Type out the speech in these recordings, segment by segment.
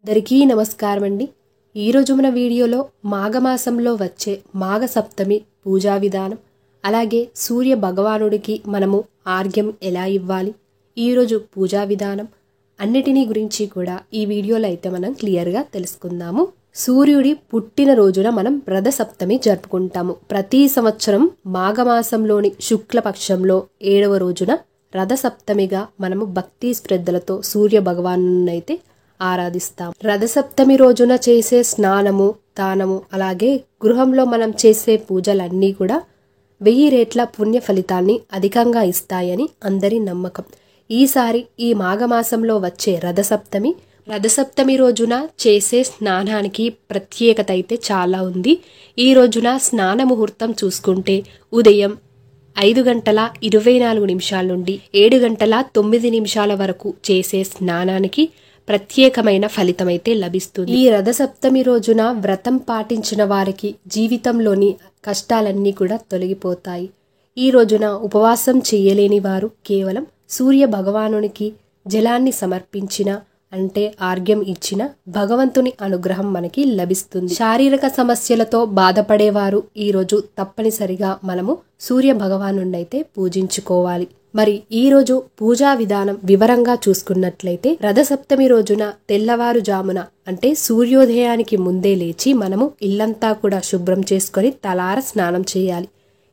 అందరికీ నమస్కారం అండి. ఈరోజు మన వీడియోలో మాఘమాసంలో వచ్చే మాఘ సప్తమి పూజా విధానం, అలాగే సూర్య భగవానుడికి మనము ఆర్ఘ్యం ఎలా ఇవ్వాలి, ఈరోజు పూజా విధానం అన్నిటినీ గురించి కూడా ఈ వీడియోలో అయితే మనం క్లియర్గా తెలుసుకుందాము. సూర్యుడి పుట్టిన రోజున మనం రథ సప్తమి జరుపుకుంటాము. ప్రతి సంవత్సరం మాఘమాసంలోని శుక్లపక్షంలో 7వ రోజున రథ సప్తమిగా మనము భక్తి శ్రద్ధలతో సూర్య భగవానునైతే ఆరాధిస్తాం. రథసప్తమి రోజున చేసే స్నానము, దానము, అలాగే గృహంలో మనం చేసే పూజలన్నీ కూడా 1000 రెట్ల పుణ్య ఫలితాన్ని అధికంగా ఇస్తాయని అందరి నమ్మకం. ఈసారి ఈ మాఘమాసంలో వచ్చే రథసప్తమి రోజున చేసే స్నానానికి ప్రత్యేకత అయితే చాలా ఉంది. ఈ రోజున స్నాన ముహూర్తం చూసుకుంటే ఉదయం 5:24 నుండి 7:09 వరకు చేసే స్నానానికి ప్రత్యేకమైన ఫలితమైతే లభిస్తుంది. ఈ రథసప్తమి రోజున వ్రతం పాటించిన వారికి జీవితంలోని కష్టాలన్నీ కూడా తొలగిపోతాయి. ఈ రోజున ఉపవాసం చేయలేని వారు కేవలం సూర్య భగవానునికి జలాన్ని సమర్పించిన, అంటే ఆర్ఘ్యం ఇచ్చిన భగవంతుని అనుగ్రహం మనకి లభిస్తుంది. శారీరక సమస్యలతో బాధపడేవారు ఈరోజు తప్పనిసరిగా మనము సూర్య భగవానుడైతే పూజించుకోవాలి. మరి ఈ రోజు పూజా విధానం వివరంగా చూసుకున్నట్లయితే రథసప్తమి రోజున తెల్లవారుజామున అంటే సూర్యోదయానికి ముందే లేచి మనము ఇల్లంతా కూడా శుభ్రం చేసుకొని తలార స్నానం చేయాలి.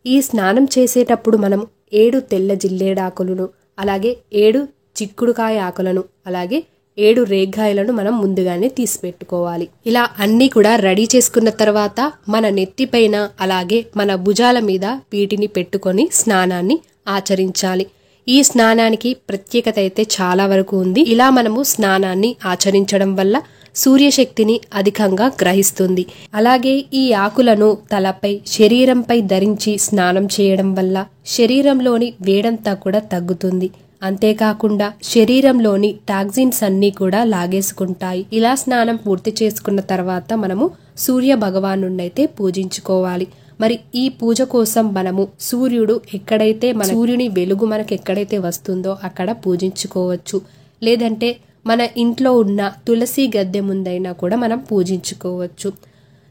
ఈ స్నానం చేసేటప్పుడు మనం 7 తెల్ల జిల్లేడాకులను, అలాగే 7 చిక్కుడుకాయ ఆకులను, అలాగే 7 రేగ్గాయలను మనం ముందుగానే తీసి పెట్టుకోవాలి. ఇలా అన్ని కూడా రెడీ చేసుకున్న తర్వాత మన నెత్తిపైన అలాగే మన భుజాల మీద వీటిని పెట్టుకొని స్నానాన్ని ఆచరించాలి. ఈ స్నానానికి ప్రత్యేకత అయితే చాలా వరకు ఉంది. ఇలా మనము స్నానాన్ని ఆచరించడం వల్ల సూర్యశక్తిని అధికంగా గ్రహిస్తుంది. అలాగే ఈ ఆకులను తలపై, శరీరంపై ధరించి స్నానం చేయడం వల్ల శరీరంలోని వేడంతా కూడా తగ్గుతుంది. అంతేకాకుండా శరీరంలోని టాక్సిన్స్ అన్నీ కూడా లాగేసుకుంటాయి. ఇలా స్నానం పూర్తి చేసుకున్న తర్వాత మనము సూర్య భగవానుడైతే పూజించుకోవాలి. మరి ఈ పూజ కోసం మనము సూర్యుడు ఎక్కడైతే సూర్యుని వెలుగు మనకు ఎక్కడైతే వస్తుందో అక్కడ పూజించుకోవచ్చు. లేదంటే మన ఇంట్లో ఉన్న తులసి గద్దె ముందైనా కూడా మనం పూజించుకోవచ్చు.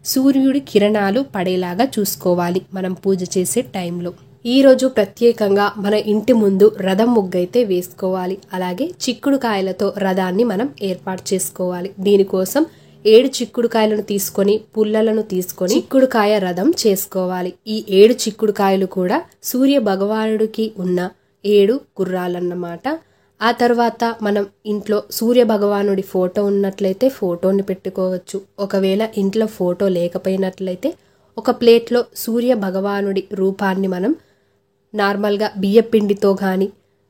సూర్యుడి కిరణాలు పడేలాగా చూసుకోవాలి మనం పూజ చేసే టైంలో. ఈ రోజు ప్రత్యేకంగా మన ఇంటి ముందు రథం ముగ్గైతే వేసుకోవాలి. అలాగే చిక్కుడుకాయలతో రథాన్ని మనం ఏర్పాటు చేసుకోవాలి. దీనికోసం 7 చిక్కుడుకాయలను తీసుకొని పుల్లలను తీసుకొని చిక్కుడుకాయ రథం చేసుకోవాలి. ఈ 7 చిక్కుడుకాయలు కూడా సూర్య భగవానుడికి ఉన్న 7 గుర్రాలన్నమాట. ఆ తర్వాత మనం ఇంట్లో సూర్య భగవానుడి ఫోటో ఉన్నట్లయితే ఫోటోని పెట్టుకోవచ్చు. ఒకవేళ ఇంట్లో ఫోటో లేకపోయినట్లయితే ఒక ప్లేట్లో సూర్య భగవానుడి రూపాన్ని మనం నార్మల్గా బియ్యపిండితో కానీ,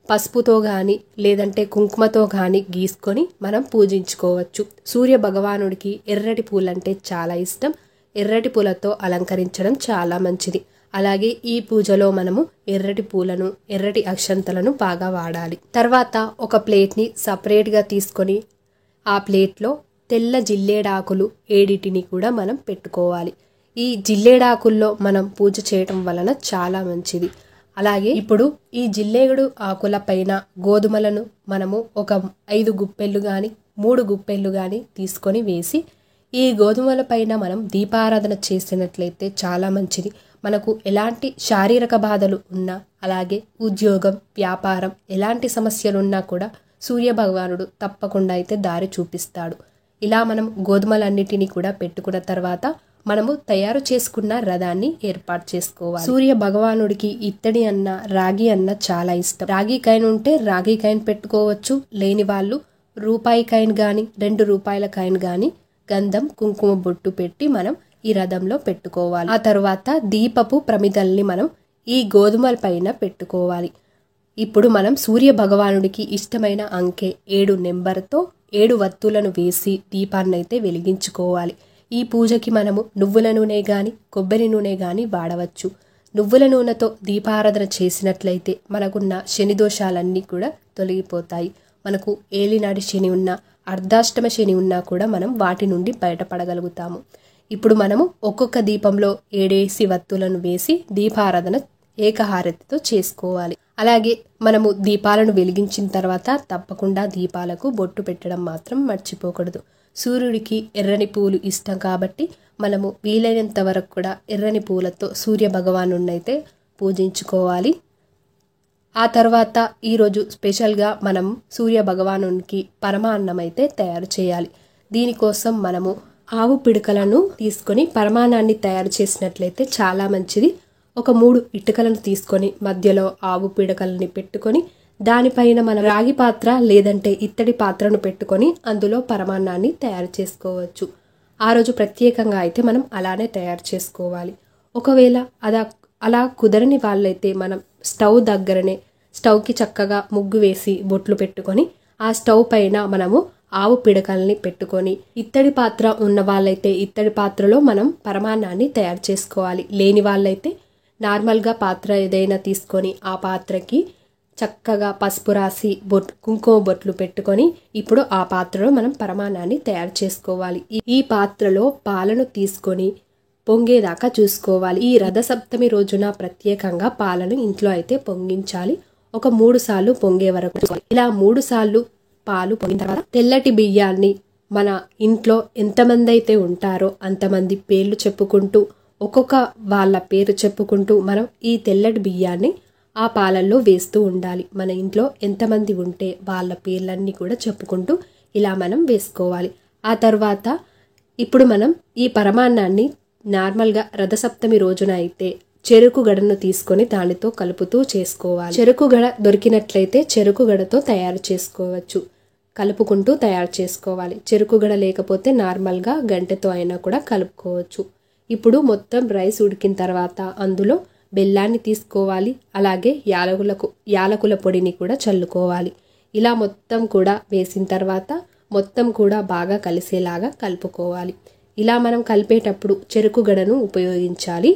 పసుపుతో కానీ, లేదంటే కుంకుమతో కానీ గీసుకొని మనం పూజించుకోవచ్చు. సూర్య భగవానుడికి ఎర్రటి పూలంటే చాలా ఇష్టం. ఎర్రటి పూలతో అలంకరించడం చాలా మంచిది. అలాగే ఈ పూజలో మనము ఎర్రటి పూలను, ఎర్రటి అక్షంతలను బాగా వాడాలి. తర్వాత ఒక ప్లేట్ని సపరేట్గా తీసుకొని ఆ ప్లేట్లో తెల్ల జిల్లేడాకులు 7 కూడా మనం పెట్టుకోవాలి. ఈ జిల్లేడాకుల్లో మనం పూజ చేయటం వలన చాలా మంచిది. అలాగే ఇప్పుడు ఈ జిల్లేడు ఆకుల పైన గోధుమలను మనము ఒక 5 గుప్పెళ్ళు కానీ 3 గుప్పెళ్ళు కానీ తీసుకొని వేసి ఈ గోధుమల పైన మనం దీపారాధన చేసినట్లయితే చాలా మంచిది. మనకు ఎలాంటి శారీరక బాధలు ఉన్నా, అలాగే ఉద్యోగం, వ్యాపారం, ఎలాంటి సమస్యలున్నా కూడా సూర్య భగవానుడు తప్పకుండా అయితే దారి చూపిస్తాడు. ఇలా మనం గోధుమలన్నిటినీ కూడా పెట్టుకున్న తర్వాత మనము తయారు చేసుకున్న రథాన్ని ఏర్పాటు చేసుకోవాలి. సూర్య భగవానుడికి ఇత్తడి అన్న, రాగి అన్న చాలా ఇష్టం. రాగి కాయిన్ ఉంటే రాగి కాయిన్ పెట్టుకోవచ్చు. లేని వాళ్ళు రూపాయి కాయిన్ గాని, 2 రూపాయల కాయిన్ గాని గంధం, కుంకుమ బొట్టు పెట్టి మనం ఈ రథంలో పెట్టుకోవాలి. ఆ తర్వాత దీపపు ప్రమిదల్ని మనం ఈ గోధుమల పైన పెట్టుకోవాలి. ఇప్పుడు మనం సూర్య భగవానుడికి ఇష్టమైన అంకె 7 నెంబర్తో 7 వత్తులను వేసి దీపాన్నైతే వెలిగించుకోవాలి. ఈ పూజకి మనము నువ్వుల నూనె గాని, కొబ్బరి నూనె గాని వాడవచ్చు. నువ్వుల నూనెతో దీపారాధన చేసినట్లయితే మనకున్న శని దోషాలన్నీ కూడా తొలగిపోతాయి. మనకు ఏలినాటి శని ఉన్నా, అర్ధాష్టమ శని ఉన్నా కూడా మనం వాటి నుండి బయటపడగలుగుతాము. ఇప్పుడు మనము ఒక్కొక్క దీపంలో 7 వత్తులను వేసి దీపారాధన ఏకహారతితో చేసుకోవాలి. అలాగే మనము దీపాలను వెలిగించిన తర్వాత తప్పకుండా దీపాలకు బొట్టు పెట్టడం మాత్రం మర్చిపోకూడదు. సూర్యుడికి ఎర్రని పూలు ఇష్టం కాబట్టి మనము వీలైనంత వరకు కూడా ఎర్రని పూలతో సూర్య భగవానుడిని అయితే పూజించుకోవాలి. ఆ తర్వాత ఈరోజు స్పెషల్గా మనం సూర్య భగవానునికి పరమాన్నం అయితే తయారు చేయాలి. దీనికోసం మనము ఆవు పిడకలను తీసుకొని పరమాన్నాన్ని తయారు చేసినట్లయితే చాలా మంచిది. ఒక 3 ఇటుకలను తీసుకొని మధ్యలో ఆవు పిడకలని పెట్టుకొని దానిపైన మనం రాగి పాత్ర లేదంటే ఇత్తడి పాత్రను పెట్టుకొని అందులో పరమాన్నాన్ని తయారు చేసుకోవచ్చు. ఆ రోజు ప్రత్యేకంగా అయితే మనం అలానే తయారు చేసుకోవాలి. ఒకవేళ అలా కుదరని వాళ్ళైతే మనం స్టవ్ దగ్గరనే స్టవ్కి చక్కగా ముగ్గు వేసి బొట్లు పెట్టుకొని ఆ స్టవ్ పైన మనము ఆవు పిడకల్ని పెట్టుకొని ఇత్తడి పాత్ర ఉన్న వాళ్ళైతే ఇత్తడి పాత్రలో మనం పరమాన్నాన్ని తయారు చేసుకోవాలి. లేని వాళ్ళైతే నార్మల్గా పాత్ర ఏదైనా తీసుకొని ఆ పాత్రకి చక్కగా పసుపు రాసి కుంకుమ బొట్లు పెట్టుకొని ఇప్పుడు ఆ పాత్రలో మనం పరమాన్నాన్ని తయారు చేసుకోవాలి. ఈ పాత్రలో పాలను తీసుకొని పొంగేదాకా చూసుకోవాలి. ఈ రథసప్తమి రోజున ప్రత్యేకంగా పాలను ఇంట్లో అయితే పొంగించాలి. ఒక 3 సార్లు పొంగే వరకు. ఇలా 3 సార్లు పాలు పొంగిన తర్వాత తెల్లటి బియ్యాన్ని మన ఇంట్లో ఎంతమంది అయితే ఉంటారో అంతమంది పేర్లు చెప్పుకుంటూ ఒక్కొక్క వాళ్ళ పేరు చెప్పుకుంటూ మనం ఈ తెల్లటి బియ్యాన్ని ఆ పాలల్లో వేస్తూ ఉండాలి. మన ఇంట్లో ఎంతమంది ఉంటే వాళ్ళ పేర్లన్నీ కూడా చెప్పుకుంటూ ఇలా మనం వేసుకోవాలి. ఆ తర్వాత ఇప్పుడు మనం ఈ పరమాన్నాన్ని నార్మల్గా రథసప్తమి రోజున అయితే చెరుకు గడను తీసుకొని దానితో కలుపుతూ చేసుకోవాలి. చెరుకు గడ దొరికినట్లయితే చెరుకు గడతో తయారు చేసుకోవచ్చు. కలుపుకుంటూ తయారు చేసుకోవాలి. చెరుకు గడ లేకపోతే నార్మల్గా గంటెతో అయినా కూడా కలుపుకోవచ్చు. ఇప్పుడు మొత్తం రైస్ ఉడికిన తర్వాత అందులో బెల్లాన్ని తీసుకోవాలి. అలాగే యాలకుల పొడిని కూడా చల్లుకోవాలి. ఇలా మొత్తం కూడా వేసిన తర్వాత మొత్తం కూడా బాగా కలిసేలాగా కలుపుకోవాలి. ఇలా మనం కలిపేటప్పుడు చెరుకు గడను ఉపయోగించాలి.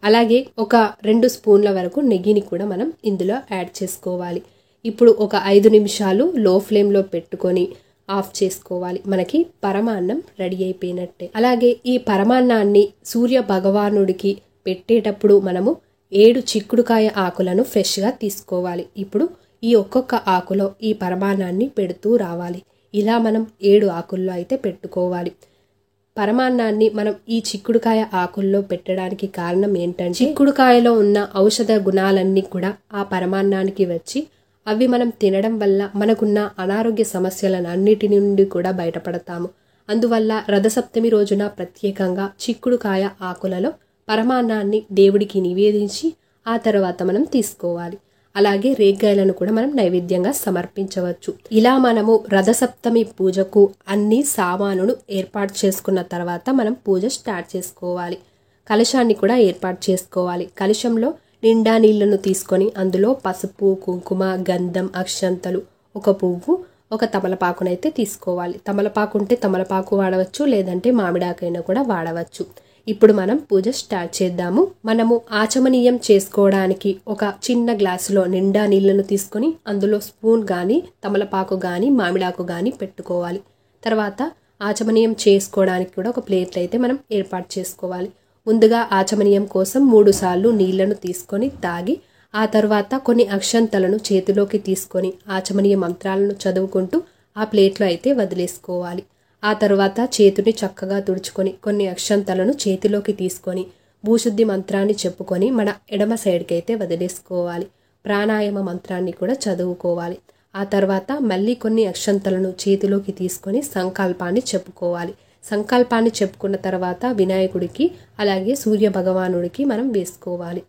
అలాగే ఒక 2 స్పూన్ల వరకు నెయ్యిని కూడా మనం ఇందులో యాడ్ చేసుకోవాలి. ఇప్పుడు ఒక 5 నిమిషాలు లో ఫ్లేమ్లో పెట్టుకొని ఆఫ్ చేసుకోవాలి. మనకి పరమాన్నం రెడీ అయిపోయినట్టే. అలాగే ఈ పరమాన్నాన్ని సూర్య భగవానుడికి పెట్టేటప్పుడు మనము 7 చిక్కుడుకాయ ఆకులను ఫ్రెష్గా తీసుకోవాలి. ఇప్పుడు ఈ ఒక్కొక్క ఆకులో ఈ పరమాన్నాన్ని పెడుతూ రావాలి. ఇలా మనం 7 ఆకుల్లో అయితే పెట్టుకోవాలి. పరమాన్నాన్ని మనం ఈ చిక్కుడుకాయ ఆకుల్లో పెట్టడానికి కారణం ఏంటంటే చిక్కుడుకాయలో ఉన్న ఔషధ గుణాలన్నీ కూడా ఆ పరమాన్నానికి వచ్చి అవి మనం తినడం వల్ల మనకున్న అనారోగ్య సమస్యలన్నిటి నుండి కూడా బయటపడతాము. అందువల్ల రథసప్తమి రోజున ప్రత్యేకంగా చిక్కుడుకాయ ఆకులలో పరమాన్నాన్ని దేవుడికి నివేదించి ఆ తర్వాత మనం తీసుకోవాలి. అలాగే రేగ్గాయలను కూడా మనం నైవేద్యంగా సమర్పించవచ్చు. ఇలా మనము రథసప్తమి పూజకు అన్ని సామానును ఏర్పాటు చేసుకున్న తర్వాత మనం పూజ స్టార్ట్ చేసుకోవాలి. కలశాన్ని కూడా ఏర్పాటు చేసుకోవాలి. కలశంలో నిండా నీళ్లను తీసుకొని అందులో పసుపు, కుంకుమ, గంధం, అక్షంతలు, ఒక పువ్వు, ఒక తమలపాకునైతే తీసుకోవాలి. తమలపాకు ఉంటే తమలపాకు వాడవచ్చు, లేదంటే మామిడాకైనా కూడా వాడవచ్చు. ఇప్పుడు మనం పూజ స్టార్ట్ చేద్దాము. మనము ఆచమనీయం చేసుకోవడానికి ఒక చిన్న గ్లాసులో నిండా నీళ్లను తీసుకొని అందులో స్పూన్ కానీ తమలపాకు కానీ మామిడాకు కానీ పెట్టుకోవాలి. తర్వాత ఆచమనీయం చేసుకోవడానికి కూడా ఒక ప్లేట్లు అయితే మనం ఏర్పాటు చేసుకోవాలి. ముందుగా ఆచమనీయం కోసం 3 సార్లు నీళ్లను తీసుకొని తాగి ఆ తర్వాత కొన్ని అక్షంతలను చేతిలోకి తీసుకొని ఆచమనీయ మంత్రాలను చదువుకుంటూ ఆ ప్లేట్లో అయితే వదిలేసుకోవాలి. ఆ తర్వాత చేతిని చక్కగా తుడుచుకొని కొన్ని అక్షంతలను చేతిలోకి తీసుకొని భూశుద్ధి మంత్రాన్ని చెప్పుకొని మన ఎడమ సైడ్కి అయితే వదిలేసుకోవాలి. ప్రాణాయామ మంత్రాన్ని కూడా చదువుకోవాలి. ఆ తర్వాత మళ్ళీ కొన్ని అక్షంతలను చేతిలోకి తీసుకొని సంకల్పాన్ని చెప్పుకోవాలి. సంకల్పాన్ని చెప్పుకున్న తర్వాత వినాయకుడికి అలాగే సూర్య భగవానుడికి మనం వేసుకోవాలి.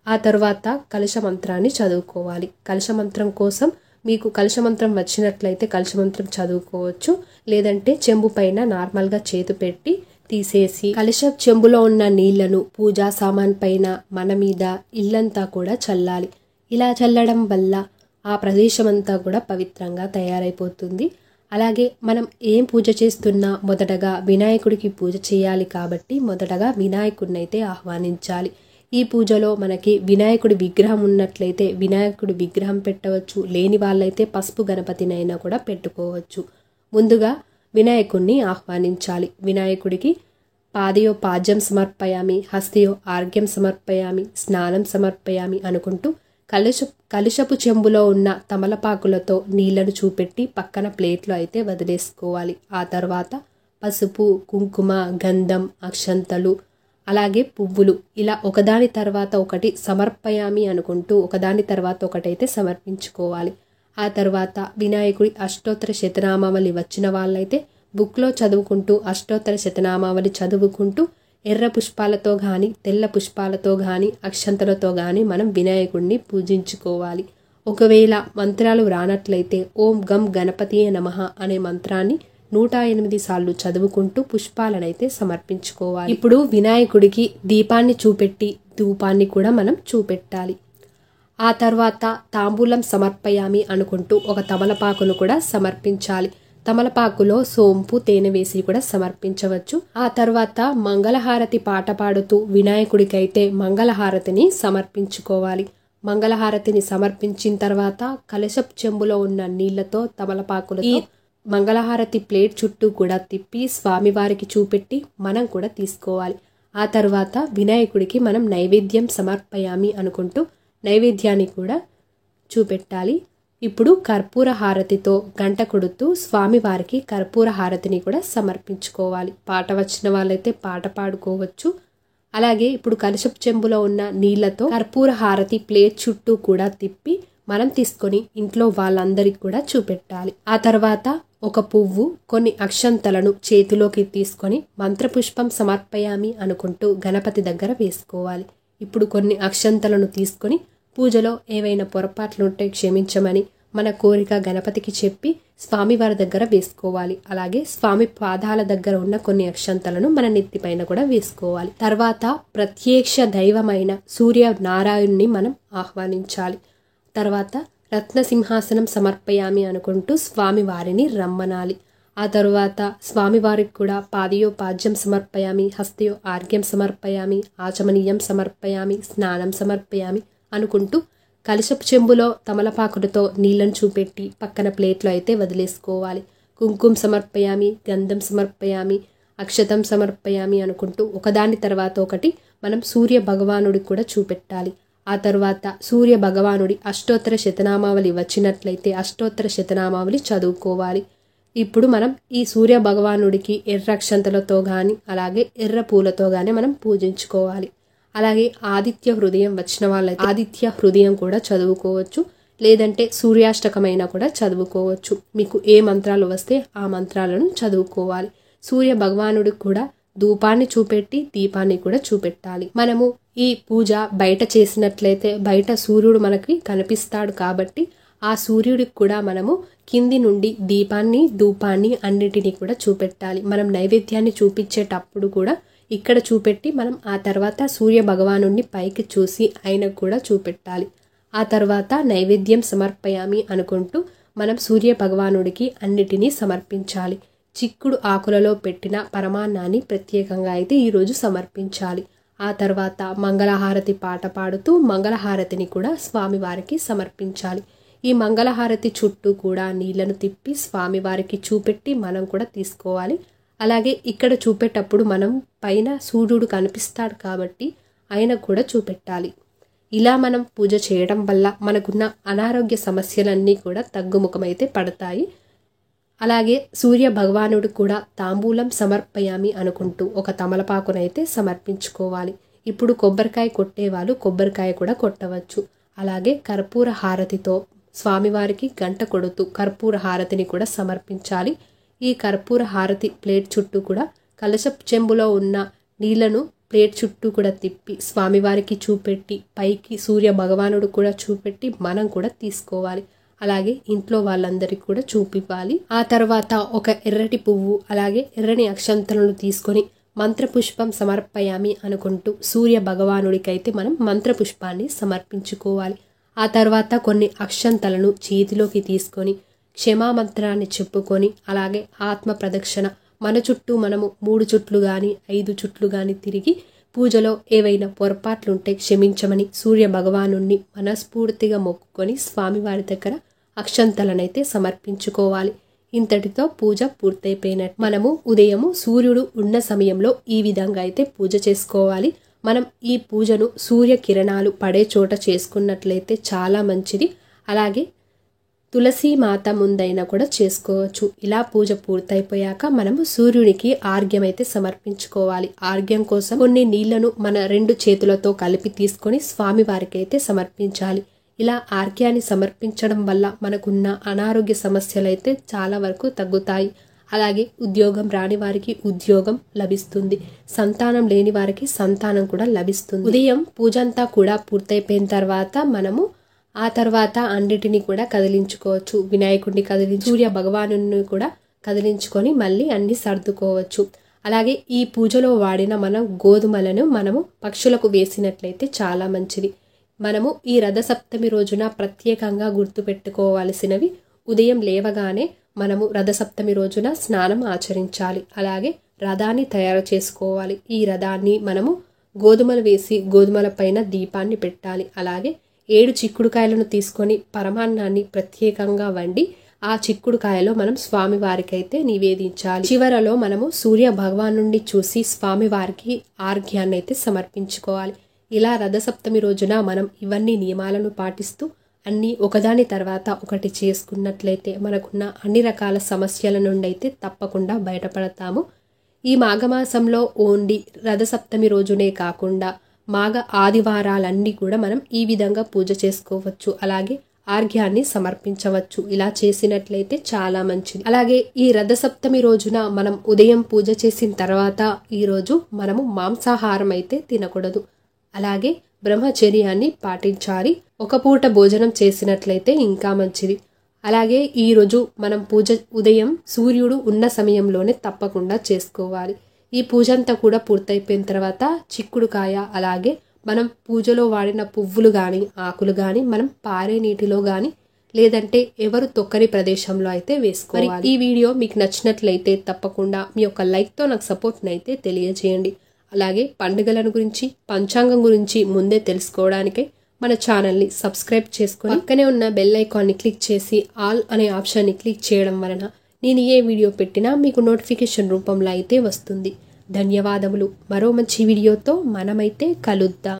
ఆ తర్వాత కలశ మంత్రాన్ని చదువుకోవాలి. కలశ మంత్రం కోసం మీకు కలశమంత్రం వచ్చినట్లయితే కలశమంత్రం చదువుకోవచ్చు, లేదంటే చెంబు పైన నార్మల్గా చేతు పెట్టి తీసేసి కలశ చెంబులో ఉన్న నీళ్లను పూజా సామాన్ పైన, మన మీద, ఇల్లంతా కూడా చల్లాలి. ఇలా చల్లడం వల్ల ఆ ప్రదేశం అంతా కూడా పవిత్రంగా తయారైపోతుంది. అలాగే మనం ఏం పూజ చేస్తున్నా మొదటగా వినాయకుడికి పూజ చేయాలి కాబట్టి మొదటగా వినాయకుడిని అయితే ఆహ్వానించాలి. ఈ పూజలో మనకి వినాయకుడి విగ్రహం ఉన్నట్లయితే వినాయకుడి విగ్రహం పెట్టవచ్చు, లేని వాళ్ళైతే పసుపు గణపతినైనా కూడా పెట్టుకోవచ్చు. ముందుగా వినాయకుడిని ఆహ్వానించాలి. వినాయకుడికి పాదయో పాద్యం సమర్పయామి, హస్తయో ఆర్ఘ్యం సమర్పయామి, స్నానం సమర్పయామి అనుకుంటూ కలశపు చెంబులో ఉన్న తమలపాకులతో నీళ్లను చూపెట్టి పక్కన ప్లేట్లో అయితే వదిలేసుకోవాలి. ఆ తర్వాత పసుపు, కుంకుమ, గంధం, అక్షంతలు, అలాగే పువ్వులు ఇలా ఒకదాని తర్వాత ఒకటి సమర్పయామి అనుకుంటూ ఒకదాని తర్వాత ఒకటైతే సమర్పించుకోవాలి. ఆ తర్వాత వినాయకుడి అష్టోత్తర శతనామావళి వచ్చిన వాళ్ళైతే బుక్లో చదువుకుంటూ అష్టోత్తర శతనామావళి చదువుకుంటూ ఎర్ర పుష్పాలతో కానీ తెల్ల పుష్పాలతో కానీ అక్షంతలతో కానీ మనం వినాయకుడిని పూజించుకోవాలి. ఒకవేళ మంత్రాలు రానట్లయితే ఓం గం గణపతియే నమః అనే మంత్రాన్ని 108 సార్లు చదువుకుంటూ పుష్పాలనైతే సమర్పించుకోవాలి. ఇప్పుడు వినాయకుడికి దీపాన్ని చూపెట్టి ధూపాన్ని కూడా మనం చూపెట్టాలి. ఆ తర్వాత తాంబూలం సమర్పయామి అనుకుంటూ ఒక తమలపాకును కూడా సమర్పించాలి. తమలపాకులో సోంపు, తేనె వేసి కూడా సమర్పించవచ్చు. ఆ తర్వాత మంగళహారతి పాట పాడుతూ వినాయకుడికైతే మంగళహారతిని సమర్పించుకోవాలి. మంగళహారతిని సమర్పించిన తర్వాత కలశపు చెంబులో ఉన్న నీళ్లతో తమలపాకులతో మంగళహారతి ప్లేట్ చుట్టూ కూడా తిప్పి స్వామివారికి చూపెట్టి మనం కూడా తీసుకోవాలి. ఆ తర్వాత వినాయకుడికి మనం నైవేద్యం సమర్పయామి అనుకుంటూ నైవేద్యాన్ని కూడా చూపెట్టాలి. ఇప్పుడు కర్పూర హారతితో గంట కొడుతూ స్వామివారికి కర్పూర హారతిని కూడా సమర్పించుకోవాలి. పాట వచ్చిన వాళ్ళైతే పాట పాడుకోవచ్చు. అలాగే ఇప్పుడు కలశపు చెంబులో ఉన్న నీళ్లతో కర్పూర హారతి ప్లేట్ చుట్టూ కూడా తిప్పి మనం తీసుకొని ఇంట్లో వాళ్ళందరికీ కూడా చూపెట్టాలి. ఆ తర్వాత ఒక పువ్వు, కొన్ని అక్షంతలను చేతిలోకి తీసుకొని మంత్రపుష్పం సమర్పయామి అనుకుంటూ గణపతి దగ్గర వేసుకోవాలి. ఇప్పుడు కొన్ని అక్షంతలను తీసుకొని పూజలో ఏవైనా పొరపాట్లుంటే క్షమించమని మన కోరిక గణపతికి చెప్పి స్వామివారి దగ్గర వేసుకోవాలి. అలాగే స్వామి పాదాల దగ్గర ఉన్న కొన్ని అక్షంతలను మన నెత్తిపైన కూడా వేసుకోవాలి. తర్వాత ప్రత్యక్ష దైవమైన సూర్య నారాయణుని మనం ఆహ్వానించాలి. తర్వాత రత్న సింహాసనం సమర్పయామి అనుకుంటూ స్వామివారిని రమ్మనాలి. ఆ తరువాత స్వామివారికి కూడా పాదయోపాద్యం సమర్పయామి, హస్తయో ఆర్ఘ్యం సమర్పయామి, ఆచమనీయం సమర్పయామి, స్నానం సమర్పయామి అనుకుంటూ కలశపు చెంబులో తమలపాకులతో నీళ్లను చూపెట్టి పక్కన ప్లేట్లో అయితే వదిలేసుకోవాలి. కుంకుమ సమర్పయామి, గంధం సమర్పయామి, అక్షతం సమర్పయామి అనుకుంటూ ఒకదాని తర్వాత ఒకటి మనం సూర్య భగవానుడికి కూడా చూపెట్టాలి. ఆ తర్వాత సూర్య భగవానుడి అష్టోత్తర శతనామావళి వచ్చినట్లయితే అష్టోత్తర శతనామావళి చదువుకోవాలి. ఇప్పుడు మనం ఈ సూర్య భగవానుడికి ఎర్ర అక్షంతలతో కానీ అలాగే ఎర్ర పూలతో కానీ మనం పూజించుకోవాలి. అలాగే ఆదిత్య హృదయం వచ్చిన వాళ్ళైతే ఆదిత్య హృదయం కూడా చదువుకోవచ్చు. లేదంటే సూర్యాష్టకమైనా కూడా చదువుకోవచ్చు. మీకు ఏ మంత్రాలు వస్తే ఆ మంత్రాలను చదువుకోవాలి. సూర్య భగవానుడికి కూడా ధూపాన్ని చూపెట్టి దీపాన్ని కూడా చూపెట్టాలి. మనము ఈ పూజ బయట చేసినట్లయితే బయట సూర్యుడు మనకి కనిపిస్తాడు కాబట్టి ఆ సూర్యుడికి కూడా మనము కింది నుండి దీపాన్ని, ధూపాన్ని అన్నిటినీ కూడా చూపెట్టాలి. మనం నైవేద్యాన్ని చూపించేటప్పుడు కూడా ఇక్కడ చూపెట్టి మనం ఆ తర్వాత సూర్య భగవానుడిని పైకి చూసి ఆయనకు కూడా చూపెట్టాలి. ఆ తర్వాత నైవేద్యం సమర్పయామి అనుకుంటూ మనం సూర్య భగవానుడికి అన్నిటినీ సమర్పించాలి. చిక్కుడు ఆకులలో పెట్టిన పరమాన్నాన్ని ప్రత్యేకంగా అయితే ఈరోజు సమర్పించాలి. ఆ తర్వాత మంగళహారతి పాట పాడుతూ మంగళహారతిని కూడా స్వామివారికి సమర్పించాలి. ఈ మంగళహారతి చుట్టూ కూడా నీళ్లను తిప్పి స్వామివారికి చూపెట్టి మనం కూడా తీసుకోవాలి. అలాగే ఇక్కడ చూపేటప్పుడు మనం పైన సూర్యుడు కనిపిస్తాడు కాబట్టి ఆయన కూడా చూపెట్టాలి. ఇలా మనం పూజ చేయడం వల్ల మనకున్న అనారోగ్య సమస్యలన్నీ కూడా తగ్గుముఖమైతే పడతాయి. అలాగే సూర్య భగవానుడు కూడా తాంబూలం సమర్పయామి అనుకుంటూ ఒక తమలపాకునైతే సమర్పించుకోవాలి. ఇప్పుడు కొబ్బరికాయ కొట్టేవాళ్ళు కొబ్బరికాయ కూడా కొట్టవచ్చు. అలాగే కర్పూర హారతితో స్వామివారికి గంట కొడుతూ కర్పూర హారతిని కూడా సమర్పించాలి. ఈ కర్పూర హారతి ప్లేట్ చుట్టూ కూడా కలశపు చెంబులో ఉన్న నీళ్లను ప్లేట్ చుట్టూ కూడా తిప్పి స్వామివారికి చూపెట్టి పైకి సూర్య భగవానుడు కూడా చూపెట్టి మనం కూడా తీసుకోవాలి. అలాగే ఇంట్లో వాళ్ళందరికీ కూడా చూపివ్వాలి. ఆ తర్వాత ఒక ఎర్రటి పువ్వు అలాగే ఎర్రని అక్షంతలను తీసుకొని మంత్రపుష్పం సమర్పయామి అనుకుంటూ సూర్య భగవానుడికైతే మనం మంత్రపుష్పాన్ని సమర్పించుకోవాలి. ఆ తర్వాత కొన్ని అక్షంతలను చేతిలోకి తీసుకొని క్షమామంత్రాన్ని చెప్పుకొని అలాగే ఆత్మ ప్రదక్షిణ మన చుట్టూ మనము 3 చుట్లు కానీ 5 చుట్లు కానీ తిరిగి పూజలో ఏవైనా పొరపాట్లుంటే క్షమించమని సూర్య భగవానుణ్ణి మనస్ఫూర్తిగా మొక్కుకొని స్వామివారి దగ్గర అక్షంతలనైతే సమర్పించుకోవాలి. ఇంతటితో పూజ పూర్తయిపోయినట్టు. మనము ఉదయము సూర్యుడు ఉన్న సమయంలో ఈ విధంగా అయితే పూజ చేసుకోవాలి. మనం ఈ పూజను సూర్య కిరణాలు పడే చోట చేసుకున్నట్లయితే చాలా మంచిది. అలాగే తులసి మాత ముందైనా కూడా చేసుకోవచ్చు. ఇలా పూజ పూర్తయిపోయాక మనము సూర్యునికి ఆర్ఘ్యం అయితే సమర్పించుకోవాలి. ఆర్ఘ్యం కోసం కొన్ని నీళ్లను మన 2 చేతులతో కలిపి తీసుకొని స్వామి వారికి అయితే సమర్పించాలి. ఇలా ఆర్ఘ్యాన్ని సమర్పించడం వల్ల మనకున్న అనారోగ్య సమస్యలు అయితే చాలా వరకు తగ్గుతాయి. అలాగే ఉద్యోగం రాని వారికి ఉద్యోగం లభిస్తుంది. సంతానం లేని వారికి సంతానం కూడా లభిస్తుంది. ఉదయం పూజ అంతా కూడా పూర్తయిపోయిన తర్వాత మనము ఆ తర్వాత అన్నిటిని కూడా కదిలించుకోవచ్చు. వినాయకుడిని కదిలించి సూర్య భగవాను కూడా కదిలించుకొని మళ్ళీ అన్ని సర్దుకోవచ్చు. అలాగే ఈ పూజలో వాడిన మనం గోధుమలను మనము పక్షులకు వేసినట్లయితే చాలా మంచిది. మనము ఈ రథసప్తమి రోజున ప్రత్యేకంగా గుర్తుపెట్టుకోవాల్సినవి ఉదయం లేవగానే మనము రథసప్తమి రోజున స్నానం ఆచరించాలి. అలాగే రథాన్ని తయారు చేసుకోవాలి. ఈ రథాన్ని మనము గోధుమలు వేసి గోధుమల పైన దీపాన్ని పెట్టాలి. అలాగే 7 చిక్కుడుకాయలను తీసుకొని పరమాన్నాన్ని ప్రత్యేకంగా వండి ఆ చిక్కుడుకాయలో మనం స్వామి వారికైతే నివేదించాలి. చివరలో మనము సూర్య భగవాన్ నుండి చూసి స్వామి వారికి ఆర్ఘ్యాన్ని అయితే సమర్పించుకోవాలి. ఇలా రథసప్తమి రోజున మనం ఇవన్నీ నియమాలను పాటిస్తూ అన్నీ ఒకదాని తర్వాత ఒకటి చేసుకున్నట్లయితే మనకున్న అన్ని రకాల సమస్యల నుండి అయితే తప్పకుండా బయటపడతాము. ఈ మాఘమాసంలో ఓన్లీ రథసప్తమి రోజునే కాకుండా మాఘ ఆదివారాలన్నీ కూడా మనం ఈ విధంగా పూజ చేసుకోవచ్చు. అలాగే ఆర్ఘ్యాన్ని సమర్పించవచ్చు. ఇలా చేసినట్లయితే చాలా మంచిది. అలాగే ఈ రథసప్తమి రోజున మనం ఉదయం పూజ చేసిన తర్వాత ఈరోజు మనము మాంసాహారం అయితే తినకూడదు. అలాగే బ్రహ్మచర్యాన్ని పాటించాలి. ఒక పూట భోజనం చేసినట్లయితే ఇంకా మంచిది. అలాగే ఈరోజు మనం పూజ ఉదయం సూర్యుడు ఉన్న సమయంలోనే తప్పకుండా చేసుకోవాలి. ఈ పూజ అంతా కూడా పూర్తయిపోయిన తర్వాత చిక్కుడుకాయ అలాగే మనం పూజలో వాడిన పువ్వులు కానీ ఆకులు కానీ మనం పారే నీటిలో కానీ లేదంటే ఎవరు తొక్కని ప్రదేశంలో అయితే వేసుకోవాలి. ఈ వీడియో మీకు నచ్చినట్లయితే తప్పకుండా మీ యొక్క లైక్తో నాకు సపోర్ట్ని అయితే తెలియజేయండి. అలాగే పండుగలను గురించి పంచాంగం గురించి ముందే తెలుసుకోవడానికై మన ఛానల్ని సబ్స్క్రైబ్ చేసుకొని పక్కనే ఉన్న బెల్ ఐకాన్ని క్లిక్ చేసి ఆల్ అనే ఆప్షన్ని క్లిక్ చేయడం వలన నేను ఏ వీడియో పెట్టినా మీకు నోటిఫికేషన్ రూపంలో అయితే వస్తుంది. ధన్యవాదములు. మరో మంచి వీడియోతో మనమైతే కలుద్దాం.